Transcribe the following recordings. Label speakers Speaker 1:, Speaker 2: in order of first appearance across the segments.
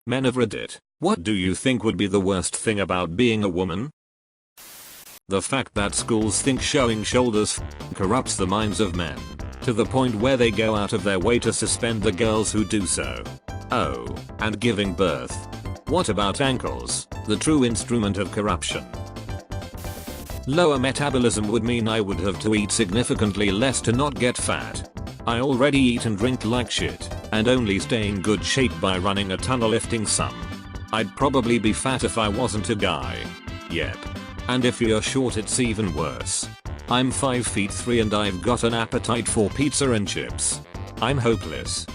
Speaker 1: Men of Reddit, what do you think would be the worst thing about being a woman? The fact that schools think showing shoulders corrupts the minds of men, to the point where they go out of their way to suspend the girls who do so. Oh, and giving birth. What about ankles, the true instrument of corruption? Lower metabolism would mean I would have to eat significantly less to not get fat. I already eat and drink like shit, and only stay in good shape by running a ton or lifting some. I'd probably be fat if I wasn't a guy. Yep. And if you're short, it's even worse. I'm 5'3" and I've got an appetite for pizza and chips. I'm hopeless.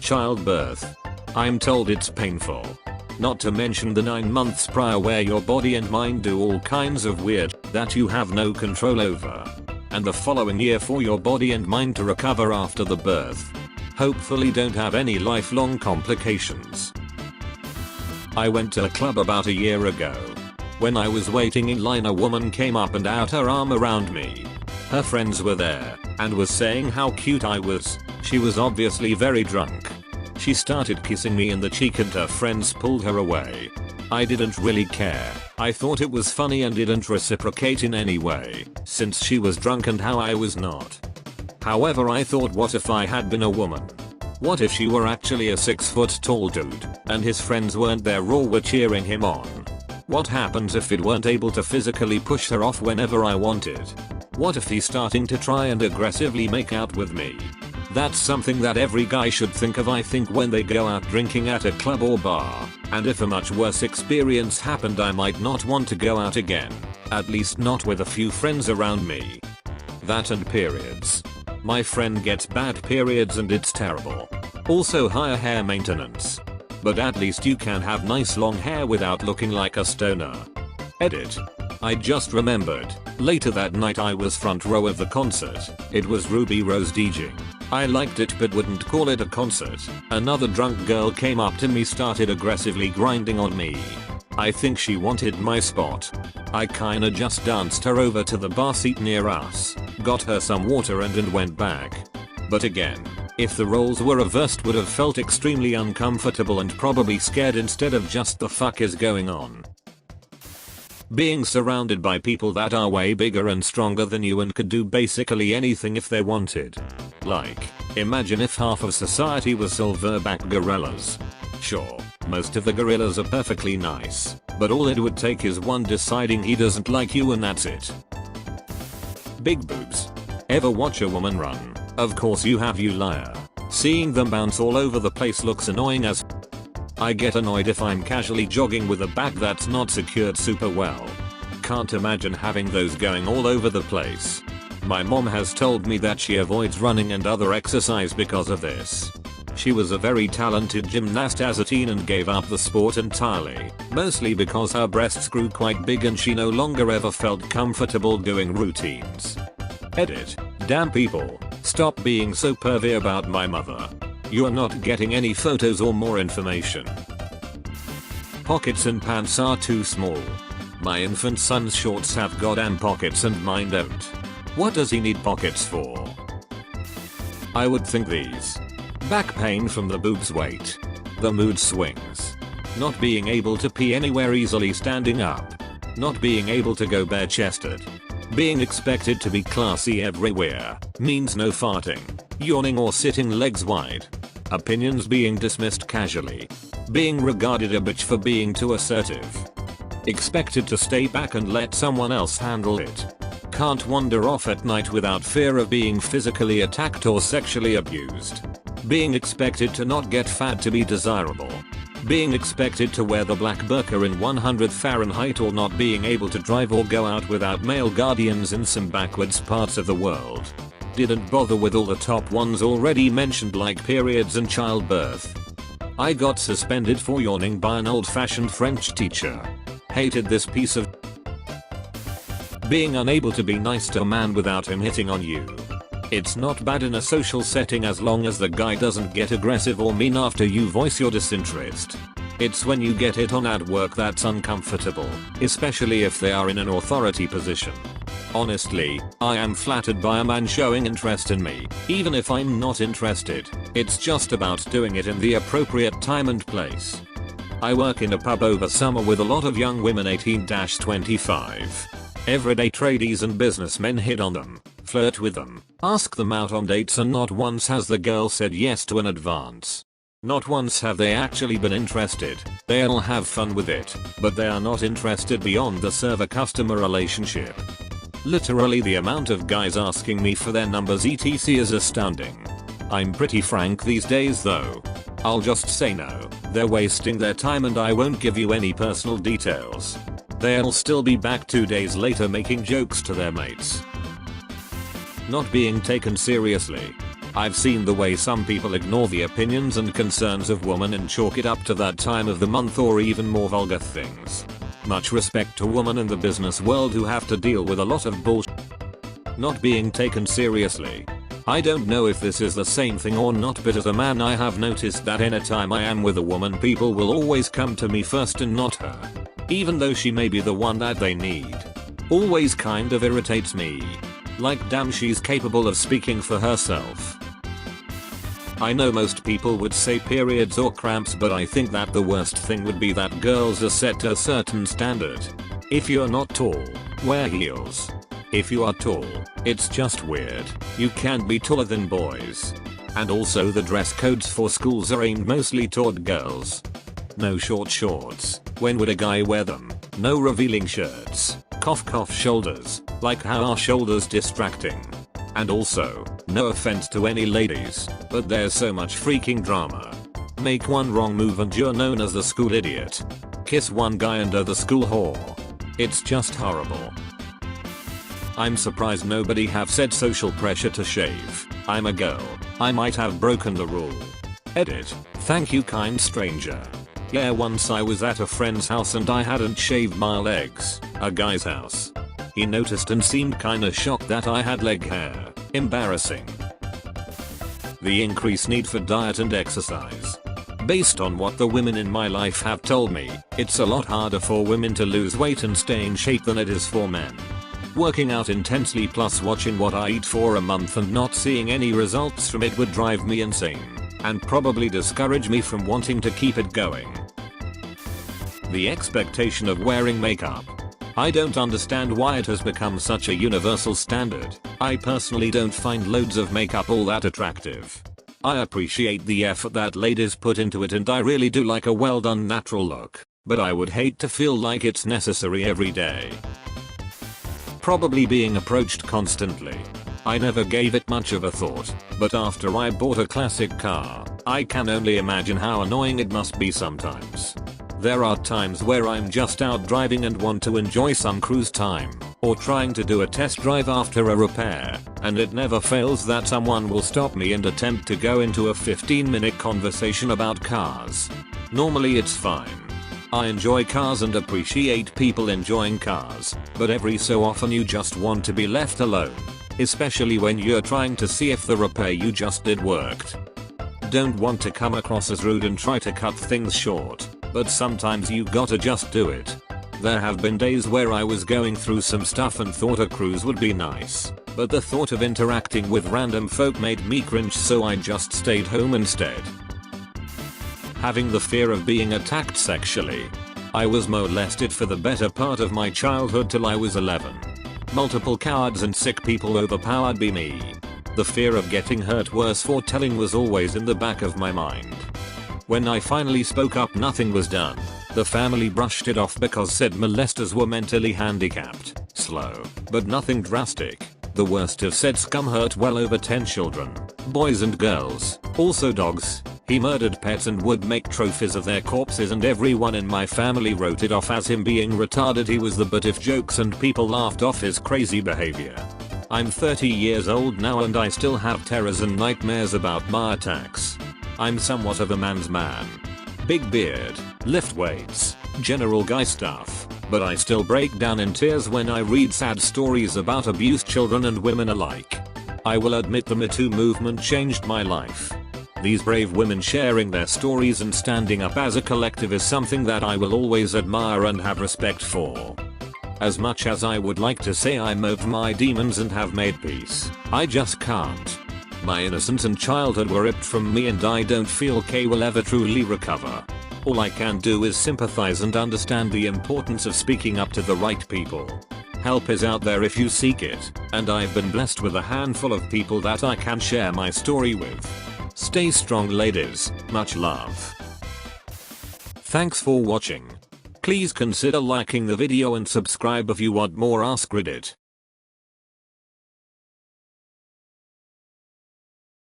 Speaker 1: Childbirth. I'm told it's painful. Not to mention the 9 months prior where your body and mind do all kinds of weird that you have no control over. And the following year for your body and mind to recover after the birth. Hopefully don't have any lifelong complications. I went to a club about a year ago. When I was waiting in line, a woman came up and out her arm around me. Her friends were there and was saying how cute I was. She was obviously very drunk. She started kissing me in the cheek and her friends pulled her away. I didn't really care. I thought it was funny and didn't reciprocate in any way, since she was drunk and how I was not. However, I thought, what if I had been a woman? What if she were actually a 6 foot tall dude and his friends weren't there or were cheering him on? What happens if it weren't able to physically push her off whenever I wanted? What if he's starting to try and aggressively make out with me? That's something that every guy should think of, I think, when they go out drinking at a club or bar. And if a much worse experience happened, I might not want to go out again. At least not with a few friends around me. That and periods. My friend gets bad periods and it's terrible. Also higher hair maintenance. But at least you can have nice long hair without looking like a stoner. Edit. I just remembered. Later that night I was front row of the concert. It was Ruby Rose DJing. I liked it but wouldn't call it a concert. Another drunk girl came up to me, started aggressively grinding on me. I think she wanted my spot. I kinda just danced her over to the bar seat near us, got her some water and went back. But again, if the roles were reversed, would have felt extremely uncomfortable and probably scared instead of just the fuck is going on. Being surrounded by people that are way bigger and stronger than you and could do basically anything if they wanted. Like, imagine if half of society was silverback gorillas. Sure, most of the gorillas are perfectly nice, but all it would take is one deciding he doesn't like you and that's it. Big boobs. Ever watch a woman run? Of course you have, you liar. Seeing them bounce all over the place looks annoying as I get annoyed if I'm casually jogging with a back that's not secured super well. Can't imagine having those going all over the place. My mom has told me that she avoids running and other exercise because of this. She was a very talented gymnast as a teen and gave up the sport entirely, mostly because her breasts grew quite big and she no longer ever felt comfortable doing routines. Edit. Damn people, stop being so pervy about my mother. You are not getting any photos or more information. Pockets and pants are too small. My infant son's shorts have goddamn pockets and mine don't. What does he need pockets for? I would think these. Back pain from the boobs, weight. The mood swings. Not being able to pee anywhere easily standing up. Not being able to go bare chested. Being expected to be classy everywhere means no farting, yawning or sitting legs wide. Opinions being dismissed casually. Being regarded a bitch for being too assertive. Expected to stay back and let someone else handle it. Can't wander off at night without fear of being physically attacked or sexually abused. Being expected to not get fat to be desirable. Being expected to wear the black burqa in 100 Fahrenheit or not being able to drive or go out without male guardians in some backwards parts of the world. Didn't bother with all the top ones already mentioned like periods and childbirth. I got suspended for yawning by an old-fashioned French teacher. Hated this piece of being unable to be nice to a man without him hitting on you. It's not bad in a social setting as long as the guy doesn't get aggressive or mean after you voice your disinterest. It's when you get hit on at work that's uncomfortable, especially if they are in an authority position. Honestly, I am flattered by a man showing interest in me, even if I'm not interested. It's just about doing it in the appropriate time and place. I work in a pub over summer with a lot of young women 18-25. Everyday tradies and businessmen hit on them, flirt with them, ask them out on dates, and not once has the girl said yes to an advance. Not once have they actually been interested. They'll have fun with it, but they are not interested beyond the server-customer relationship. Literally the amount of guys asking me for their numbers etc is astounding. I'm pretty frank these days though. I'll just say no, they're wasting their time and I won't give you any personal details. They'll still be back 2 days later making jokes to their mates. Not being taken seriously. I've seen the way some people ignore the opinions and concerns of women and chalk it up to that time of the month or even more vulgar things. Much respect to women in the business world who have to deal with a lot of bullshit. Not being taken seriously. I don't know if this is the same thing or not, but as a man I have noticed that anytime I am with a woman people will always come to me first and not her. Even though she may be the one that they need. Always kind of irritates me. Like damn, she's capable of speaking for herself. I know most people would say periods or cramps, but I think that the worst thing would be that girls are set to a certain standard. If you're not tall, wear heels. If you are tall, it's just weird. You can't be taller than boys. And also the dress codes for schools are aimed mostly toward girls. No short shorts. When would a guy wear them? No revealing shirts. Cough cough shoulders. Like how are shoulders distracting? And also, no offense to any ladies, but there's so much freaking drama. Make one wrong move and you're known as the school idiot. Kiss one guy and the school whore. It's just horrible. I'm surprised nobody have said social pressure to shave. I'm a girl. I might have broken the rule. Edit. Thank you kind stranger. Yeah, once I was at a friend's house and I hadn't shaved my legs. A guy's house. He noticed and seemed kinda shocked that I had leg hair. Embarrassing. The increased need for diet and exercise. Based on what the women in my life have told me, it's a lot harder for women to lose weight and stay in shape than it is for men. Working out intensely plus watching what I eat for a month and not seeing any results from it would drive me insane, and probably discourage me from wanting to keep it going. The expectation of wearing makeup. I don't understand why it has become such a universal standard. I personally don't find loads of makeup all that attractive. I appreciate the effort that ladies put into it and I really do like a well done natural look, but I would hate to feel like it's necessary every day. Probably being approached constantly. I never gave it much of a thought, but after I bought a classic car, I can only imagine how annoying it must be sometimes. There are times where I'm just out driving and want to enjoy some cruise time, or trying to do a test drive after a repair, and it never fails that someone will stop me and attempt to go into a 15-minute conversation about cars. Normally it's fine. I enjoy cars and appreciate people enjoying cars, but every so often you just want to be left alone. Especially when you're trying to see if the repair you just did worked. Don't want to come across as rude and try to cut things short, but sometimes you gotta just do it. There have been days where I was going through some stuff and thought a cruise would be nice, but the thought of interacting with random folk made me cringe, so I just stayed home instead. Having the fear of being attacked sexually. I was molested for the better part of my childhood till I was 11. Multiple cowards and sick people overpowered me. The fear of getting hurt worse for telling was always in the back of my mind. When I finally spoke up, nothing was done. The family brushed it off because said molesters were mentally handicapped, slow, but nothing drastic. The worst of said scum hurt well over 10 children, boys and girls, also dogs. He murdered pets and would make trophies of their corpses, and everyone in my family wrote it off as him being retarded. He was the butt of jokes and people laughed off his crazy behavior. I'm 30 years old now and I still have terrors and nightmares about my attacks. I'm somewhat of a man's man. Big beard, lift weights, general guy stuff, but I still break down in tears when I read sad stories about abused children and women alike. I will admit the Me Too movement changed my life. These brave women sharing their stories and standing up as a collective is something that I will always admire and have respect for. As much as I would like to say I mowed my demons and have made peace, I just can't. My innocence and childhood were ripped from me and I don't feel Kay will ever truly recover. All I can do is sympathize and understand the importance of speaking up to the right people. Help is out there if you seek it, and I've been blessed with a handful of people that I can share my story with. Stay strong ladies, much love. Thanks for watching. Please consider liking the video and subscribe if you want more Ask Reddit.